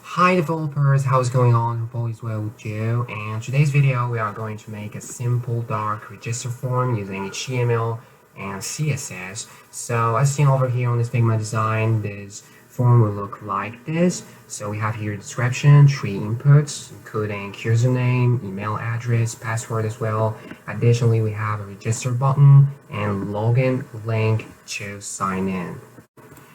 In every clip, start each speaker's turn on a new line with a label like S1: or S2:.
S1: Hi developers, how's it going on? Hope all is well with you. And today's video we are going to make a simple dark register form using HTML and CSS. So as seen over here on this Figma design, this form will look like this. So we have here description, 3 inputs, including username, email address, password as well. Additionally, we have a register button and login link to sign in.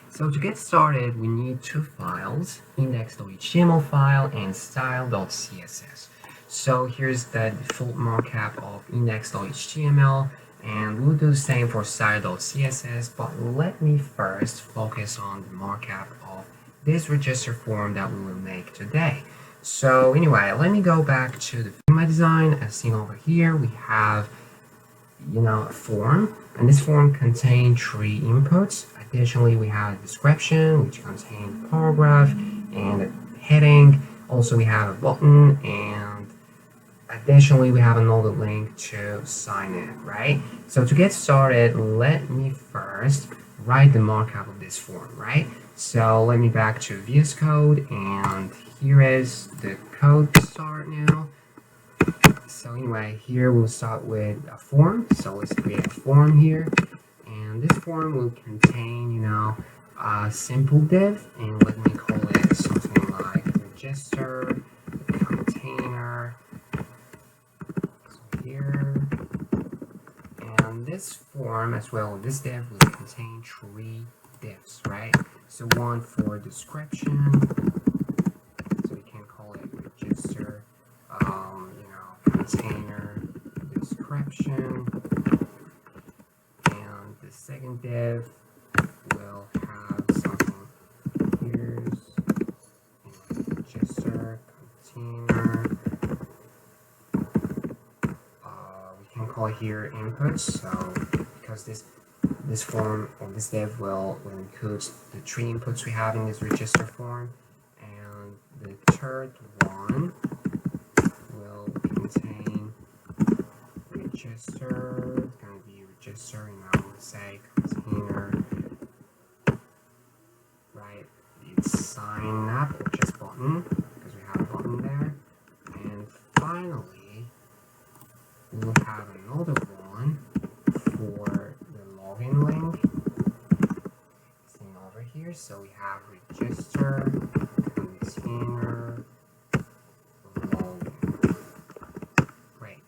S1: So to get started, we need 2 files, index.html file and style.css. So here's the default markup of index.html, and we'll do the same for style.css, but let me first focus on the markup of this register form that we will make today. So anyway, let me go back to the Figma design. As seen over here, we have a form, and this form contains 3 inputs. Additionally, we have a description, which contains paragraph and a heading. Also, we have a button, and additionally, we have another link to sign in, right? So to get started, let me first write the markup of this form, right? So let me back to VS Code, and here is the code to start now. So anyway, here we'll start with a form. So let's create a form here, and this form will contain, a simple div, and let me call it something like register container. So here, and this form as well, this div will contain 3 divs, right? So one for description, so we can call it register container description, and the second div will have something here's register container. We can call here inputs, so because this form or this div will include the 3 inputs we have in this register form, and the third one will contain register. It's going to be register, let's say container, right? It's sign up or just button, because we have a button there. And finally, we'll have another one for the login link. Seen over here, so we have register container login. Great.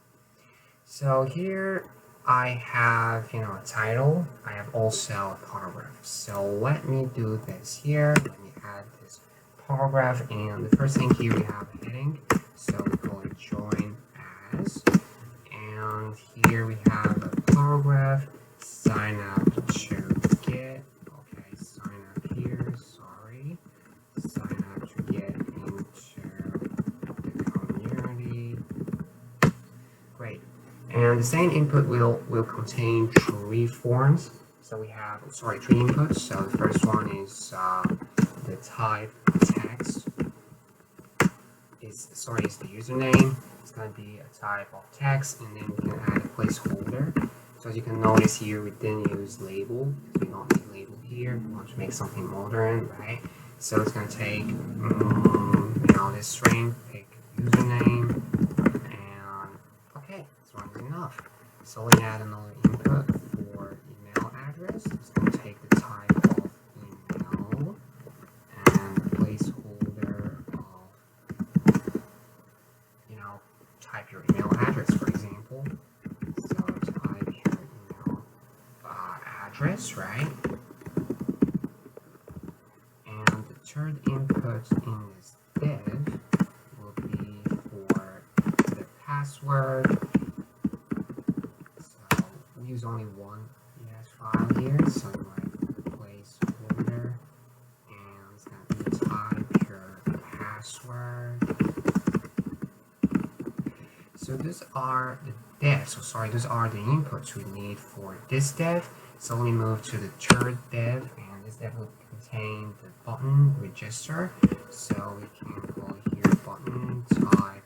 S1: So here I have a title. I have also a paragraph. So let me do this here. Let me add this paragraph, and the first thing here we have a heading. So we call it join as, and here we have a paragraph. Sign up to get. Okay, sign up here. Sorry, sign up to get into the community. Great. And the same input will contain 3 forms. So we have 3 inputs. So the first one is the type text. Is the username. It's going to be a type of text, and then we can add a placeholder. So as you can notice here, we didn't use label. We don't need label here. We want to make something modern, right? So it's going to take this string, pick username, and okay, this one is enough. So let me add another input for email address. It's going to take the type of email and placeholder of type your email address, for example. So type your email address, right? And the third input in this div will be for the password. So we use only one ES file here, so like placeholder, and it's going to be type your password. So those are the divs, those are the inputs we need for this div. So let me move to the third div, and this div will contain the button register. So we can call here button type,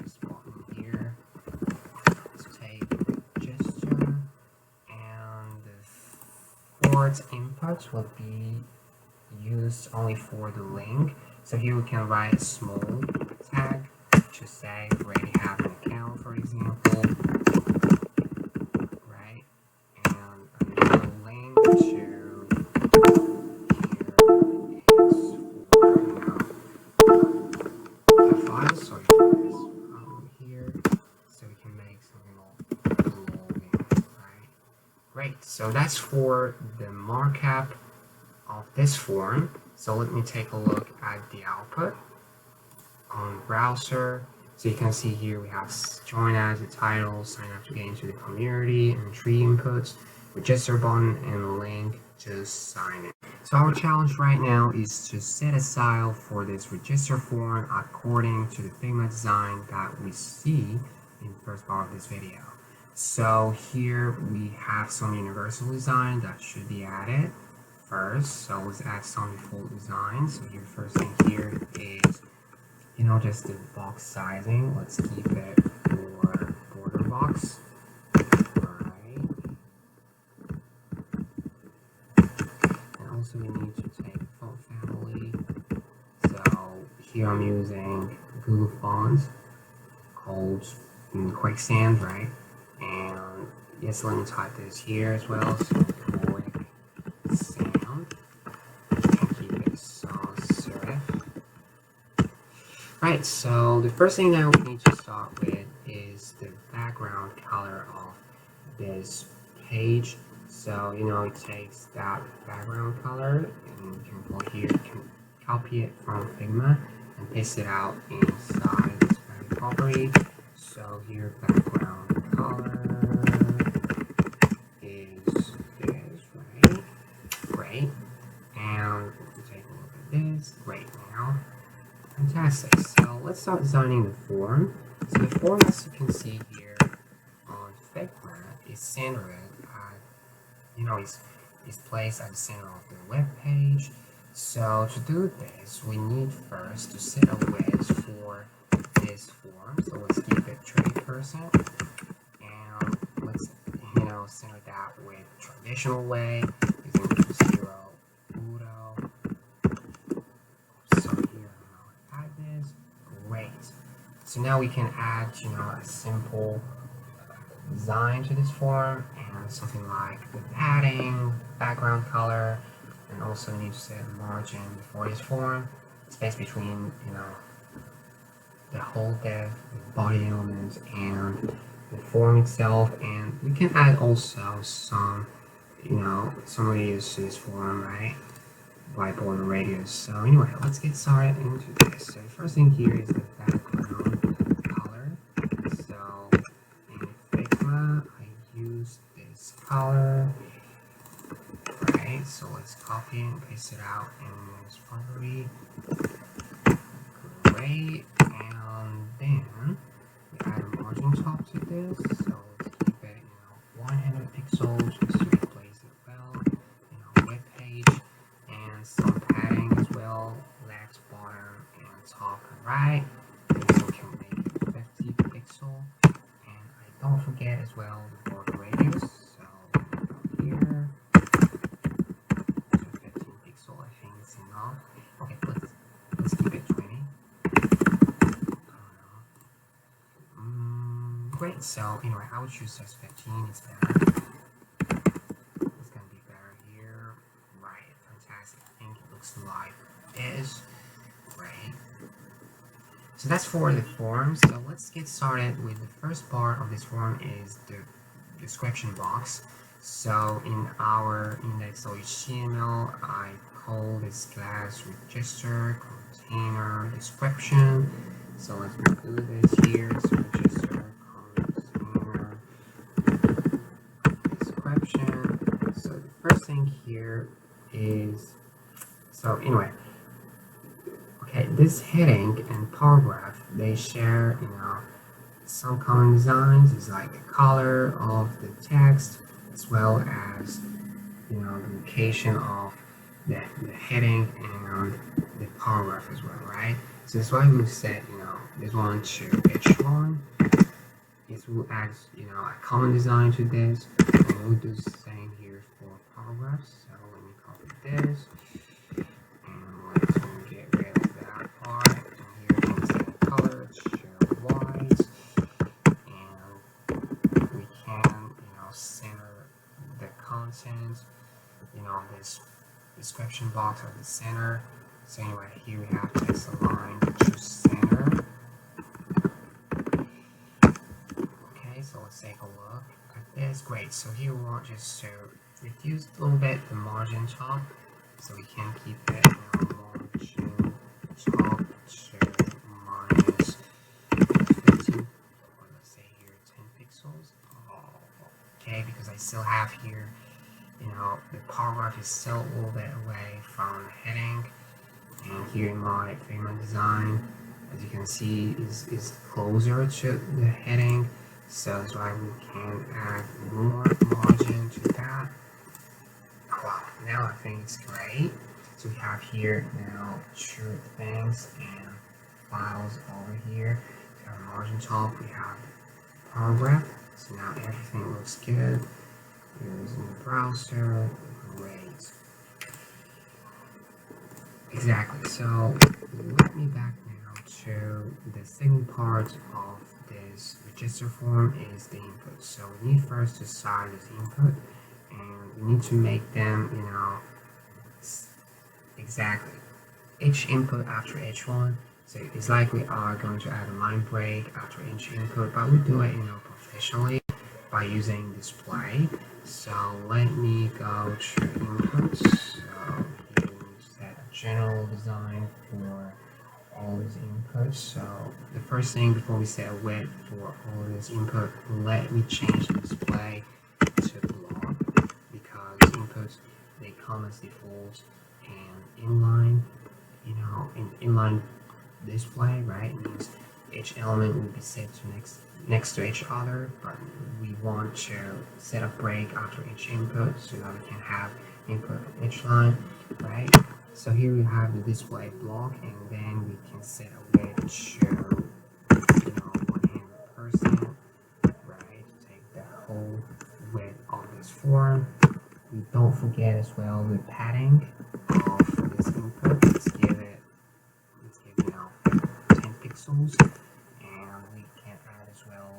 S1: just button here. Let's take register, and the short input will be used only for the link. So here we can write a small tag to say already have an account, for example, right? And another link to here is for the file. So here, so we can make something like loading, right? Great. So that's for the markup of this form. So let me take a look at the output on browser. So you can see here we have join as a title, sign up to get into the community, and 3 inputs, register button, and a link, just sign in. So our challenge right now is to set a style for this register form according to the Figma design that we see in the first part of this video. So here we have some universal design that should be added first. So let's add some default design. So here first thing here is, just the box sizing. Let's keep it for border box. Right. And also we need to take font family. So here I'm using Google fonts called Quicksand, right? And yes, let me type this here as well. So Quicksand. And keep it sans serif. Right, so the first thing that we need to start with is the background color of this page. So, it takes that background color, and you can go here, you can copy it from Figma and paste it out inside this property. So here, background color is this, right? Great. And we take a look at this. Great. Now, fantastic. So let's start designing the form. So the form, as you can see here on Figma, is centered at, is placed at the center of the web page. So to do this, we need first to set a width for this form. So let's keep it 30%, and let's center that with traditional way using 0 Udo. So here I'll add this. Great. So now we can add a simple design to this form, and something like the padding, background color, and also we need to set a margin for this form, space between the whole div, the body element, and the form itself. And we can add also some radius to this form, right? By border radius. So anyway, let's get started into this. So the first thing here is the background color. So in Figma, I use this color. Right, so let's copy and paste it out in this property. Great, and then we add a margin top to this. So let's keep it 100 pixels just to replace it well. Web page, and some padding as well, left, bottom, and top and right. And so we can make it 50 pixel. And don't forget as well the border radius. So here, 15 pixel, I think it's enough. Okay, let's keep it 20. Great. So anyway, I would choose just 15. It's better. It's gonna be better here. Right. Fantastic. I think it looks like this. Great. So that's for the form. So let's get started with the first part of this form is the description box. So in our index.html, I call this class register container description. So let's do this here. So register container description. So the first thing here is, so anyway, okay, this heading and paragraph, they share some common designs. It's like the color of the text, as well as the location of the heading and the paragraph as well, right? So that's why we set this one to h1. This will add a common design to this, and we'll do the same here for paragraph. So let me copy this and let's get rid of that part. And here we can set color, show white, and we can, center the content. This description box at the center. So anyway, here we have text align to center. Okay, so let's take a look at this. Great. So here we want just to reduce a little bit the margin top, so we can keep it margin top to minus 15, or let's say here 10 pixels. Okay, because I still have here, the paragraph is still a little bit away from the heading, and here in my Figma design, as you can see, is closer to the heading, so that's why we can add more margin to that. Wow, now I think it's great. So we have here now two things and files over here. We have margin top, we have paragraph, so now everything looks good. Here's in the browser. Great. Exactly. So let me back now to the second part of this register form is the input. So we need first to start this input, and we need to make them, exactly each input after each one. So it's like we are going to add a line break after each input, but we do it, professionally by using display. So let me go to inputs. So here we set a general design for all these inputs. So the first thing before we set a width for all this input, let me change the display to block, because inputs, they come as default, and inline, in inline display, right, means each element will be set to next to each other, but we want to set a break after each input so that we can have input on each line, right? So here we have the display block, and then we can set a width to 100%, right? Take the whole width of this form. We don't forget as well the padding of this input. Let's give 10 pixels, and we can add as well,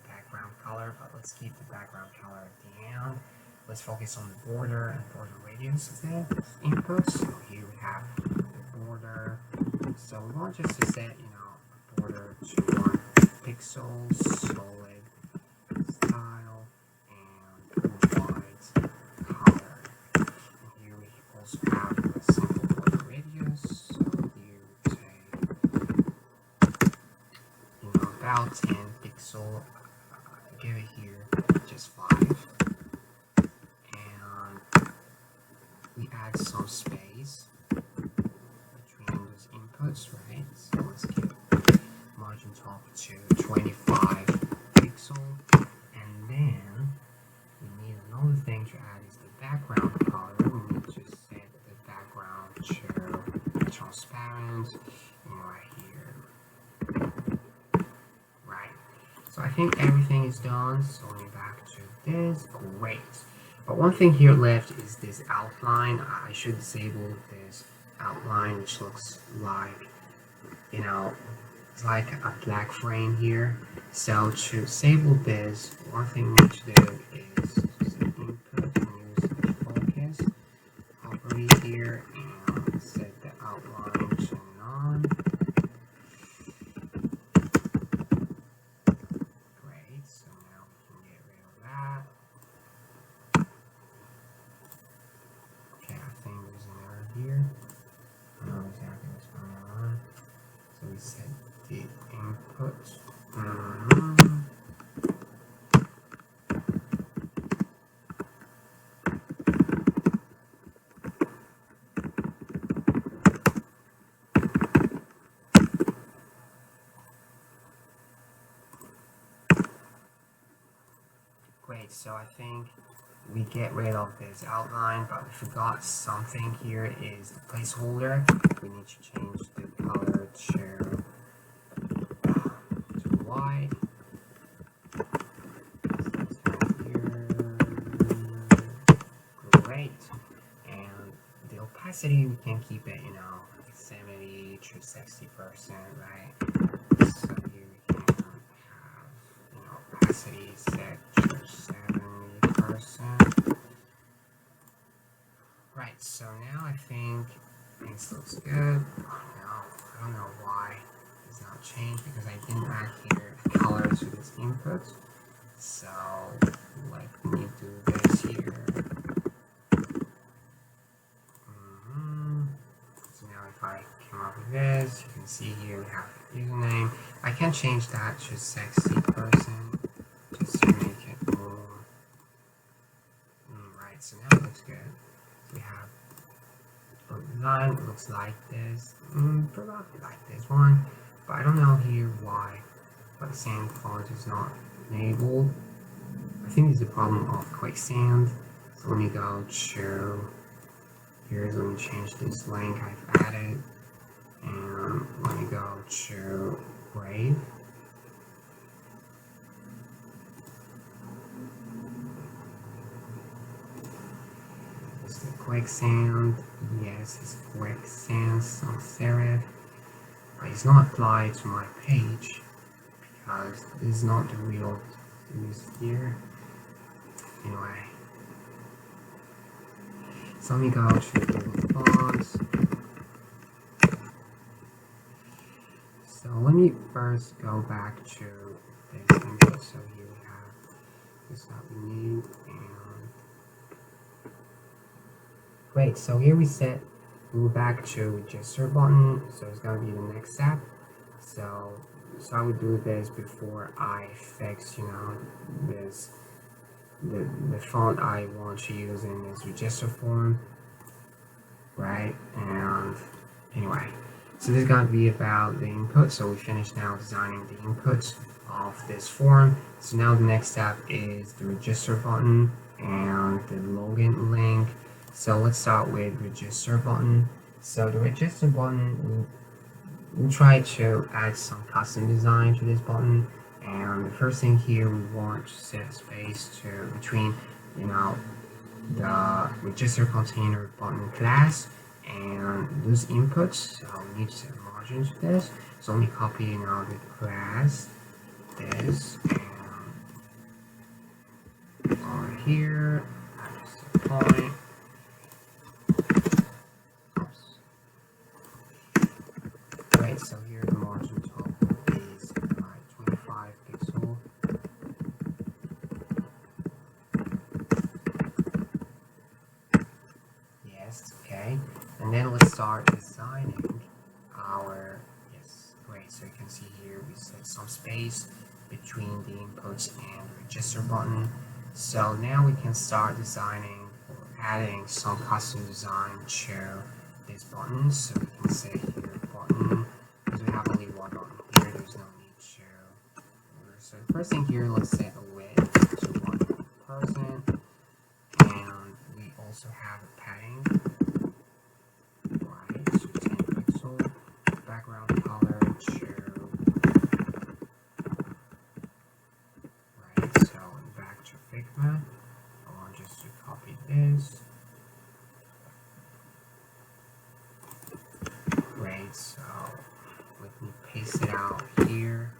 S1: background color, but let's keep the background color at the end. Let's focus on the border and border radius of the input. So here we have the border. So we want just to set, a border to 1 pixel, solid style, and white color. And here we also have a simple border radius. So here we take, about 10 pixel. Give it here just 5. We add some space between those inputs, right? So let's give margin top to 25 pixel, and then we need another thing to add is the background color. We need to set the background to transparent, right here, right? So I think everything is done. So let me back to this. Great. But one thing here left is this outline. I should disable this outline, which looks like, it's like a black frame here. So to disable this, one thing we need to do is set input and use the focus property here and set the outline to none. Great, so now we can get rid of that. Here, I don't know exactly what's going on. So we set the input. Great, so I think we get rid of this outline, but we forgot something here is the placeholder. We need to change the color to white. So let's have here. Great. the opacity, we can keep it, 70 to 60%, right? So here we can have, opacity set to 70%. Right, so now I think things looks good. I don't know why it's not changed, because I didn't add here a color to this input. So let me do this here. So now if I come up with this, you can see here we have the username. I can change that to sexy person just to make it more. Right, so now it looks good. So we have a line, it looks like this, probably like this one, but I don't know here why, but the same font is not enabled. I think it's the problem of quicksand. So let me go to here, let me change this link I've added, and let me go to Brave. It's the quicksand. Yes, it's quicksand sans serif, but it's not applied to my page because this is not the real use here. Anyway, so let me go to Google Fonts. So let me first go back to this input. So here we have this that we need, and great. So here we set move back to register button. So it's gonna be the next step. So I would do this before I fix, this the font I want to use in this register form, right? And anyway, so this is going to be about the input. So we finished now designing the inputs of this form. So now the next step is the register button and the login link. So let's start with register button. So the register button, we'll try to add some custom design to this button. And the first thing here, we want to set a space between, the register container button class and those inputs. So we need to set margins to this. So let me copy the class, this, and over here, I just set a point. Great, so here the margin top is 25 pixel. Yes, okay. And then let's start designing our, yes, great. So you can see here we set some space between the inputs and the register button. So now we can start designing or adding some custom design to this button. So we can say here button, because we have only one button here, there's no need to. So the first thing here, let's set a width to 1%, and we also have a padding, right, so 10 pixel, background color to, right, so back to Figma, I want just to copy this. Great, so let me paste it out here,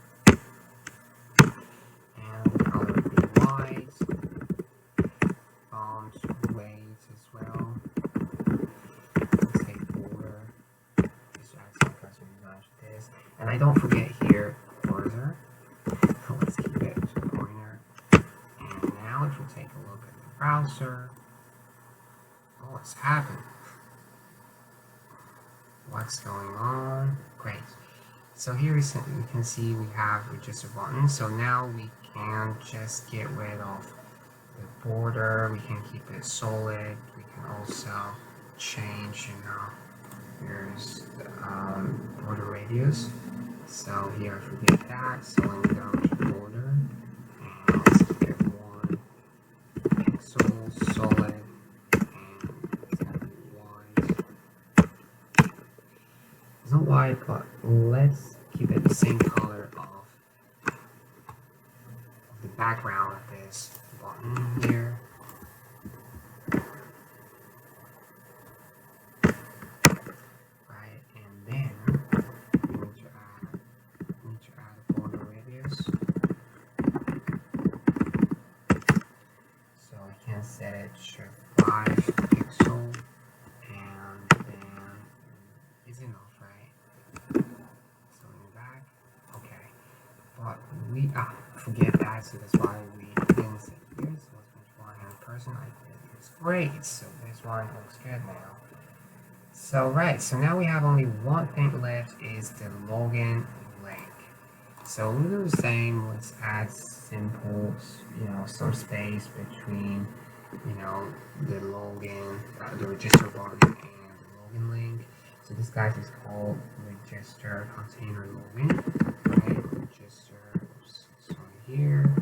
S1: and the color will be white, font weight as well. Let's take border, just add some custom design to this, and I don't forget here cursor. Let's keep it to the pointer. And now if we take a look at the browser, what's happened? What's going on? Great. So here we can see we have register button. So now we can just get rid of the border. We can keep it solid. We can also change, here's the border radius. So here I forget that. So let me go to border and let's keep it 1 pixel solid. Not white, but let's keep it the same color of the background of this button here. Great, so this one looks good now. So now we have only one thing left, is the login link. So we'll do the same. Let's add simple, some space between, the login, the register button and the login link. So this guy is called register container login. Right, register. Oops, it's on here.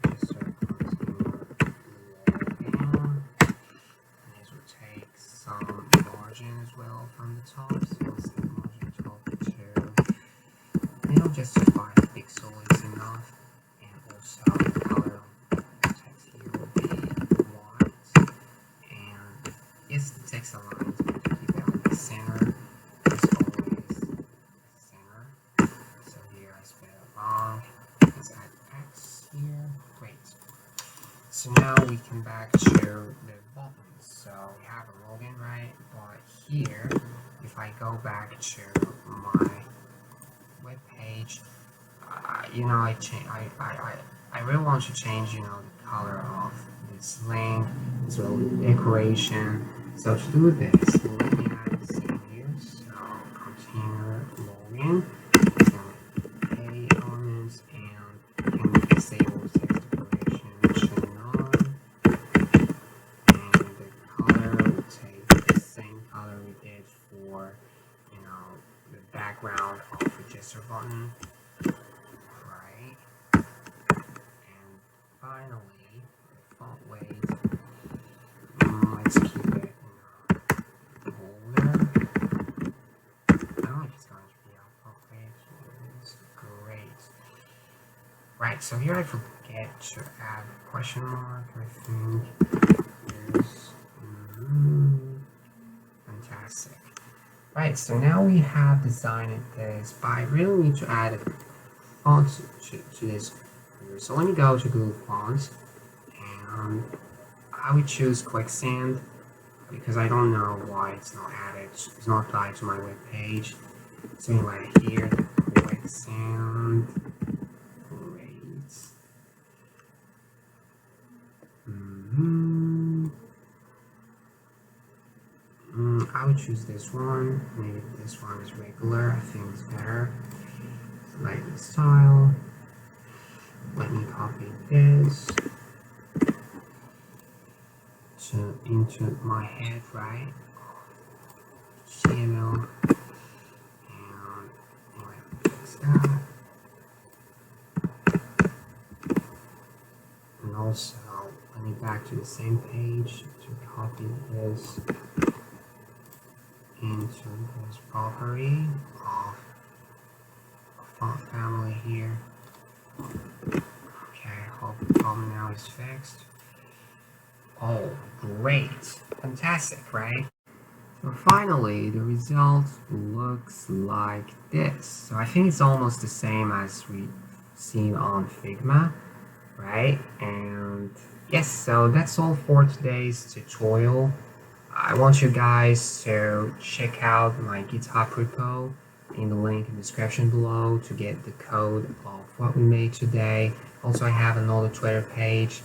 S1: Register container login. This will take some margin as well from the top. So let's say margin 12 to just 5 pixels is enough. And also the color of the text here will be white. And yes, the text aligns, but to keep it on the center, as always, center. So here I spell it wrong. Let's add X here. Great. So now we come back to the button. So we have a login, right? But here, if I go back to my web page, I really want to change, the color of this link, as well as the decoration. So to do this, let me add the same here. So container login, so a elements, and you can disable text decoration to none. And the color will take the same color we did for, the background of register button. Finally, the font weight, let's keep it bolder. I don't know if it's going to be our font weight. It's great. Right, so here I forget to add a question mark. I think there's fantastic. Right, so now we have designed this, but I really need to add a font to this. So let me go to Google Fonts, and I would choose Quicksand because I don't know why it's not added. It's not applied to my web page. So anyway, here the Quicksand. Great. I would choose this one. Maybe this one is regular. I think it's better. Select the style. Let me copy this into my head, right? HTML, and fix that. And also, let me back to the same page to copy this into this property of font family here. Okay, I hope the problem now is fixed. Oh, great. Fantastic, right? So finally, the result looks like this. So I think it's almost the same as we've seen on Figma, right? And yes, so that's all for today's tutorial. I want you guys to check out my GitHub repo in the link in the description below to get the code of what we made today. Also, I have another Twitter page.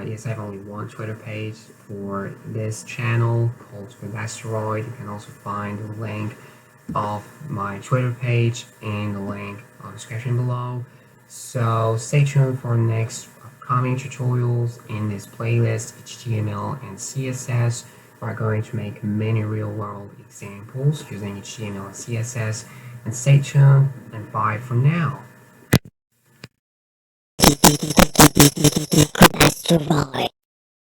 S1: Yes, I have only one Twitter page for this channel called Asteroid. You can also find the link of my Twitter page in the link of the description below. So stay tuned for next upcoming tutorials in this playlist, HTML and CSS. We're going to make many real-world examples using HTML and CSS. And stay tuned, and bye for now.
S2: Asteroid.